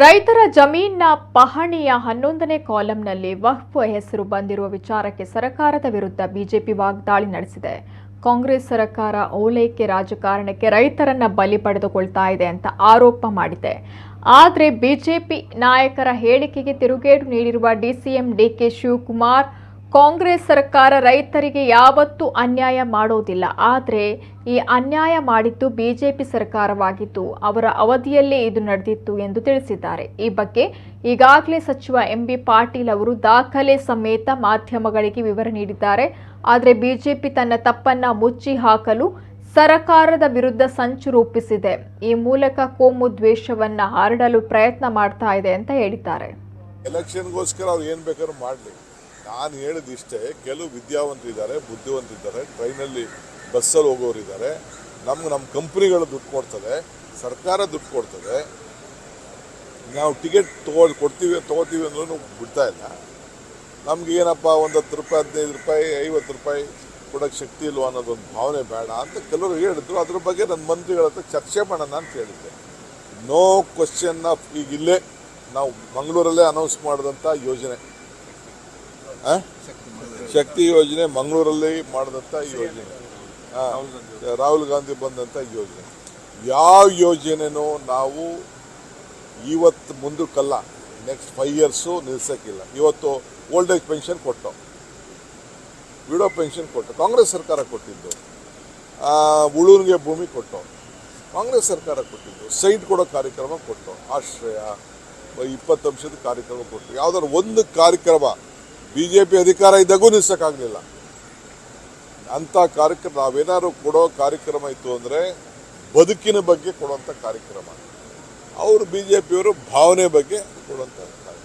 ರೈತರ ಜಮೀನಿನ ಪಹಣಿಯ 11ನೇ ಕಾಲಂನಲ್ಲಿ ವಕ್ಫ್ ಹೆಸರು ಬಂದಿರುವ ವಿಚಾರಕ್ಕೆ ಸರ್ಕಾರದ ವಿರುದ್ಧ ಬಿಜೆಪಿ ವಾಗ್ದಾಳಿ ನಡೆಸಿದೆ. ಕಾಂಗ್ರೆಸ್ ಸರ್ಕಾರ ಓಲೈಕೆ ರಾಜಕಾರಣಕ್ಕೆ ರೈತರನ್ನ ಬಲಿ ಪಡೆದುಕೊಳ್ತಾ ಇದೆ ಅಂತ ಆರೋಪ ಮಾಡಿದೆ. ಆದರೆ ಬಿಜೆಪಿ ನಾಯಕರ ಹೇಳಿಕೆಗೆ ತಿರುಗೇಟು ನೀಡಿರುವ ಡಿಸಿಎಂ ಡಿಕೆ ಶಿವಕುಮಾರ್, ಕಾಂಗ್ರೆಸ್ ಸರ್ಕಾರ ರೈತರಿಗೆ ಯಾವತ್ತೂ ಅನ್ಯಾಯ ಮಾಡೋದಿಲ್ಲ, ಆದರೆ ಈ ಅನ್ಯಾಯ ಮಾಡಿದ್ದು ಬಿಜೆಪಿ ಸರ್ಕಾರವಾಗಿದ್ದು ಅವರ ಅವಧಿಯಲ್ಲೇ ಇದು ನಡೆದಿತ್ತು ಎಂದು ತಿಳಿಸಿದ್ದಾರೆ. ಈ ಬಗ್ಗೆ ಈಗಾಗಲೇ ಸಚಿವ ಎಂಬಿ ಪಾಟೀಲ್ ಅವರು ದಾಖಲೆ ಸಮೇತ ಮಾಧ್ಯಮಗಳಿಗೆ ವಿವರ ನೀಡಿದ್ದಾರೆ. ಆದರೆ ಬಿಜೆಪಿ ತನ್ನ ತಪ್ಪನ್ನ ಮುಚ್ಚಿ ಹಾಕಲು ಸರ್ಕಾರದ ವಿರುದ್ಧ ಸಂಚು ರೂಪಿಸಿದೆ. ಈ ಮೂಲಕ ಕೋಮು ದ್ವೇಷವನ್ನ ಹರಡಲು ಪ್ರಯತ್ನ ಮಾಡ್ತಾ ಇದೆ ಅಂತ ಹೇಳಿದ್ದಾರೆ. ಎಲೆಕ್ಷನ್ಗೋಸ್ಕರ ಅವ್ರು ಏನು ಬೇಕಾದ್ರೂ ಮಾಡಲಿ. ನಾನು ಹೇಳಿದಿಷ್ಟೇ, ಕೆಲವು ವಿದ್ಯಾವಂತರಿದ್ದಾರೆ, ಬುದ್ಧಿವಂತರಿದ್ದಾರೆ, ಟ್ರೈನಲ್ಲಿ ಬಸ್ಸಲ್ಲಿ ಹೋಗೋರಿದ್ದಾರೆ. ನಮ್ಮ ಕಂಪ್ನಿಗಳು ದುಡ್ಡು ಕೊಡ್ತದೆ, ಸರ್ಕಾರ ದುಡ್ಡು ಕೊಡ್ತದೆ. ನಾವು ಟಿಕೆಟ್ ತೊಗೋತೀವಿ ಅಂದ್ರೂ ಬಿಡ್ತಾ ಇಲ್ಲ. ನಮ್ಗೆ ಏನಪ್ಪ ಒಂದು 10 ರೂಪಾಯಿ, 15 ರೂಪಾಯಿ, 50 ರೂಪಾಯಿ ಕೊಡೋಕ್ಕೆ ಶಕ್ತಿ ಇಲ್ವ ಅನ್ನೋದೊಂದು ಭಾವನೆ ಬೇಡ ಅಂತ ಕೆಲವರು ಹೇಳಿದ್ರು. ಅದ್ರ ಬಗ್ಗೆ ನನ್ನ ಮಂತ್ರಿಗಳ ಹತ್ರ ಚರ್ಚೆ ಮಾಡೋಣ ಅಂತ ಹೇಳಿದ್ದೆ. ನೋ ಕ್ವಶನ್ ಆಫ್, ಈಗ ಇಲ್ಲೇ ನಾವು ಮಂಗಳೂರಲ್ಲೇ ಅನೌನ್ಸ್ ಮಾಡಿದಂಥ ಯೋಜನೆ, ಶಕ್ತಿ ಯೋಜನೆ, ಮಂಗಳೂರಲ್ಲಿ ಮಾಡಿದಂಥ ಯೋಜನೆ, ರಾಹುಲ್ ಗಾಂಧಿ ಬಂದಂಥ ಯೋಜನೆ, ಯಾವ ಯೋಜನೆನೂ ನಾವು ಇವತ್ತು ಮುಂದಕ್ಕಲ್ಲ, ನೆಕ್ಸ್ಟ್ 5 ಇಯರ್ಸು ನಿಲ್ಸೋಕ್ಕಿಲ್ಲ. ಇವತ್ತು ಓಲ್ಡ್ ಏಜ್ ಪೆನ್ಷನ್ ಕೊಟ್ಟು, ವಿಡೋ ಪೆನ್ಷನ್ ಕೊಟ್ಟು ಕಾಂಗ್ರೆಸ್ ಸರ್ಕಾರ ಕೊಟ್ಟಿದ್ದು, ಉಳುವಿಗೆ ಭೂಮಿ ಕೊಟ್ಟು ಕಾಂಗ್ರೆಸ್ ಸರ್ಕಾರ ಕೊಟ್ಟಿದ್ದು, ಸೈಟ್ ಕೊಡೋ ಕಾರ್ಯಕ್ರಮ ಕೊಟ್ಟು, ಆಶ್ರಯ 20 ಅಂಶದ ಕಾರ್ಯಕ್ರಮ ಕೊಟ್ಟು, ಯಾವುದಾದ್ರು ಒಂದು ಕಾರ್ಯಕ್ರಮ ಬಿಜೆಪಿ ಅಧಿಕಾರ ಇದ್ದಾಗೂ ನಿಲ್ಸೋಕ್ಕಾಗಲಿಲ್ಲ. ಅಂಥ ಕಾರ್ಯಕ್ರಮ ನಾವೇನಾದ್ರು ಕೊಡೋ ಕಾರ್ಯಕ್ರಮ ಇತ್ತು ಅಂದರೆ ಬದುಕಿನ ಬಗ್ಗೆ ಕೊಡುವಂಥ ಕಾರ್ಯಕ್ರಮ. ಅವರು ಬಿಜೆಪಿಯವರು ಭಾವನೆ ಬಗ್ಗೆ ಕೊಡುವಂಥ ಕಾರ್ಯಕ್ರಮ.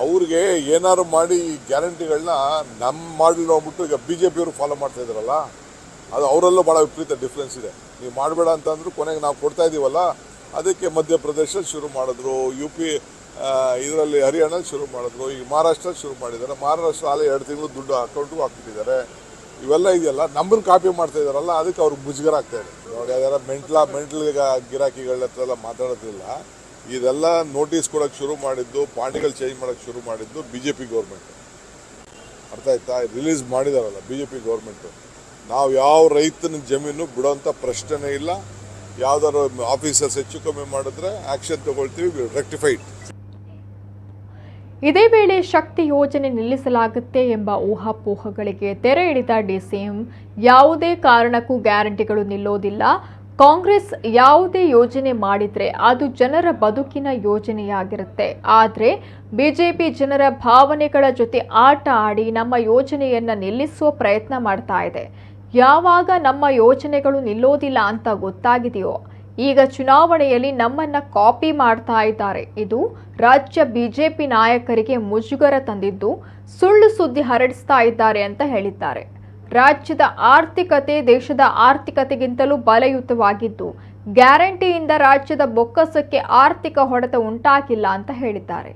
ಅವ್ರಿಗೆ ಏನಾದ್ರು ಮಾಡಿ ಗ್ಯಾರಂಟಿಗಳನ್ನ ನಮ್ಮ ಮಾಡಲಿ ನೋಡ್ಬಿಟ್ಟು ಈಗ ಬಿಜೆಪಿಯವರು ಫಾಲೋ ಮಾಡ್ತಾ ಇದ್ದಾರಲ್ಲ, ಅದು ಅವರಲ್ಲೂ ಭಾಳ ವಿಪರೀತ ಡಿಫ್ರೆನ್ಸ್ ಇದೆ. ನೀವು ಮಾಡಬೇಡ ಅಂತಂದ್ರು ಕೊನೆಗೆ ನಾವು ಕೊಡ್ತಾ ಇದ್ದೀವಲ್ಲ, ಅದಕ್ಕೆ ಮಧ್ಯಪ್ರದೇಶದಲ್ಲಿ ಶುರು ಮಾಡಿದ್ರು, UP ಇದರಲ್ಲಿ ಹರಿಯಾಣದಲ್ಲಿ ಶುರು ಮಾಡಿದ್ರು, ಈಗ ಮಹಾರಾಷ್ಟ್ರಲ್ಲಿ ಶುರು ಮಾಡಿದ್ದಾರೆ. ಮಹಾರಾಷ್ಟ್ರ ಅಲ್ಲೇ 2 ತಿಂಗಳು ದುಡ್ಡು ಅಕೌಂಟ್ಗೂ ಹಾಕ್ಬಿಟ್ಟಿದ್ದಾರೆ. ಇವೆಲ್ಲ ಇದೆಯಲ್ಲ, ನಮ್ಮನ್ನು ಕಾಪಿ ಮಾಡ್ತಾ ಇದ್ದಾರಲ್ಲ, ಅದಕ್ಕೆ ಅವ್ರಿಗೆ ಮುಜುಗರ ಆಗ್ತಾ ಇದೆ. ನೋಡಿ, ಅದೆಲ್ಲ ಮೆಂಟಲ್ ಗಿರಾಕಿಗಳ ಹತ್ರ ಎಲ್ಲ ಮಾತಾಡೋದಿಲ್ಲ. ಇದೆಲ್ಲ ನೋಟಿಸ್ ಕೊಡೋಕ್ಕೆ ಶುರು ಮಾಡಿದ್ದು, ಪಾರ್ಟಿಗಳು ಚೇಂಜ್ ಮಾಡೋಕ್ಕೆ ಶುರು ಮಾಡಿದ್ದು ಬಿಜೆಪಿ ಗೌರ್ಮೆಂಟ್. ಅರ್ಥ ಆಯ್ತಾ? ರಿಲೀಸ್ ಮಾಡಿದಾರಲ್ಲ ಬಿಜೆಪಿ ಗೌರ್ಮೆಂಟು. ನಾವು ಯಾವ ರೈತನ ಜಮೀನು ಬಿಡೋಂಥ ಪ್ರಶ್ನೆ ಇಲ್ಲ. ಯಾವ್ದಾದ್ರು ಆಫೀಸರ್ಸ್ ಹೆಚ್ಚು ಕಮ್ಮಿ ಮಾಡಿದ್ರೆ ಆಕ್ಷನ್ ತಗೊಳ್ತೀವಿ, ರೆಕ್ಟಿಫೈಡ್. ಇದೇ ವೇಳೆ ಶಕ್ತಿ ಯೋಜನೆ ನಿಲ್ಲಿಸಲಾಗುತ್ತೆ ಎಂಬ ಊಹಾಪೋಹಗಳಿಗೆ ತೆರೆ ಎಳೆದ ಡಿಸಿಎಂ, ಯಾವುದೇ ಕಾರಣಕ್ಕೂ ಗ್ಯಾರಂಟಿಗಳು ನಿಲ್ಲೋದಿಲ್ಲ. ಕಾಂಗ್ರೆಸ್ ಯಾವುದೇ ಯೋಜನೆ ಮಾಡಿದ್ರೆ ಅದು ಜನರ ಬದುಕಿನ ಯೋಜನೆಯಾಗಿರುತ್ತೆ. ಆದರೆ ಬಿಜೆಪಿ ಜನರ ಭಾವನೆಗಳ ಜೊತೆ ಆಟ ಆಡಿ ನಮ್ಮ ಯೋಜನೆಯನ್ನ ನಿಲ್ಲಿಸುವ ಪ್ರಯತ್ನ ಮಾಡ್ತಾ ಇದೆ. ಯಾವಾಗ ನಮ್ಮ ಯೋಜನೆಗಳು ನಿಲ್ಲೋದಿಲ್ಲ ಅಂತ ಗೊತ್ತಾಗಿದೆಯೋ, ಈಗ ಚುನಾವಣೆಯಲ್ಲಿ ನಮ್ಮನ್ನ ಕಾಪಿ ಮಾಡ್ತಾ ಇದ್ದಾರೆ. ಇದು ರಾಜ್ಯ ಬಿಜೆಪಿ ನಾಯಕರಿಗೆ ಮುಜುಗರ ತಂದಿದ್ದು, ಸುಳ್ಳು ಸುದ್ದಿ ಹರಡಿಸ್ತಾ ಇದ್ದಾರೆ ಅಂತ ಹೇಳಿದ್ದಾರೆ. ರಾಜ್ಯದ ಆರ್ಥಿಕತೆ ದೇಶದ ಆರ್ಥಿಕತೆಗಿಂತಲೂ ಬಲಯುತವಾಗಿದ್ದು, ಗ್ಯಾರಂಟಿಯಿಂದ ರಾಜ್ಯದ ಬೊಕ್ಕಸಕ್ಕೆ ಆರ್ಥಿಕ ಹೊಡೆತ ಉಂಟಾಗಿಲ್ಲ ಅಂತ ಹೇಳಿದ್ದಾರೆ.